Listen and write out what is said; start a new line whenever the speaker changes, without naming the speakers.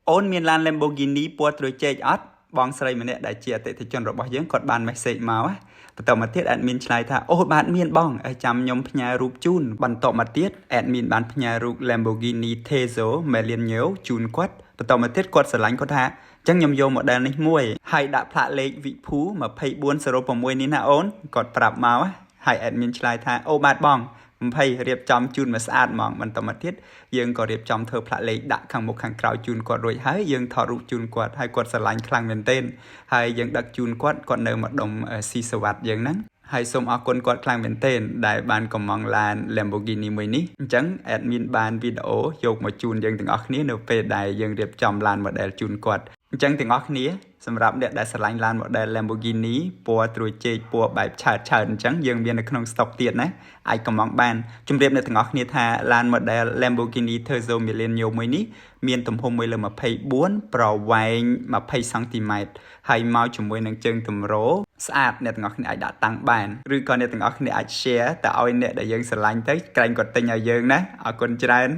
អូនមានឡាន Lamborghini ពណ៌ត្រួយចេកអត់បងស្រីម្នាក់ដែលជាអតិថិជនរបស់យើងគាត់បាន message មកបន្តមកទៀត admin ឆ្លើយថាអូបាទមានបងចាំខ្ញុំផ្ញើរូបជូនបន្តមកទៀត admin បានផ្ញើរូប Lamborghini Tezo Melinio ជូនគាត់បន្តមកទៀតគាត់ស្រឡាញ់គាត់ថាអញ្ចឹងខ្ញុំយក model នេះមួយហើយដាក់ផ្លាកលេខវិភូ2406នេះណាអូនគាត់ប្រាប់មកហើយ admin ឆ្លើយថាអូបាទបង20រៀបចំជូនមកស្អាតហ្មងបន្តមកទៀតយើងក៏រៀបចំធ្វើផ្លាកលេខដាក់ខាងមុខខាងក្រោយជូនគាត់រួចហើយយើងថតរូបជូនគាត់ហើយគាត់ស្រឡាញ់ខ្លាំងមែនទែនហើយយើងដឹកជូនគាត់នៅម្ដុំស៊ីសវត្តយើងហ្នឹងហើយសូមអរគុណគាត់ខ្លាំងមែនទែនដែលបានកំងឡាន Lamborghini មួយនេះអញ្ចឹង admin បានវីដេអូយកមកជូនយើងទាំងអស់គ្នានៅពេលដែលយើងរៀបចំឡាន model ជូនគាត់អញ្ចឹងទាំងអស់គ្នាសម្រាប់អ្នកដែលស្រឡាញ់ឡាន model Lamborghini ពណ៌ត្រួយចេកពណ៌បែបឆើតអញ្ចឹងយើងមាននៅក្នុង stock ទៀតណាអាចកំងបានជម្រាបអ្នកទាំងអស់គ្នាថាឡាន model Lamborghini Terzo Melinio មួយនេះមានទំហំ1/24ប្រវែង20សង់ទីម៉ែត្រហើយមកជាមួយនឹងជើងទម្រស្អាតអ្នកទាំងអស់គ្នាអាចដាក់តាំងបានឬក៏អ្នកទាំងអស់គ្នាអាច share ទៅឲ្យអ្នកដែលយើងស្រឡាញ់ទៅក្រែងគាត់ទិញឲ្យយើងណាអរគុណច្រើន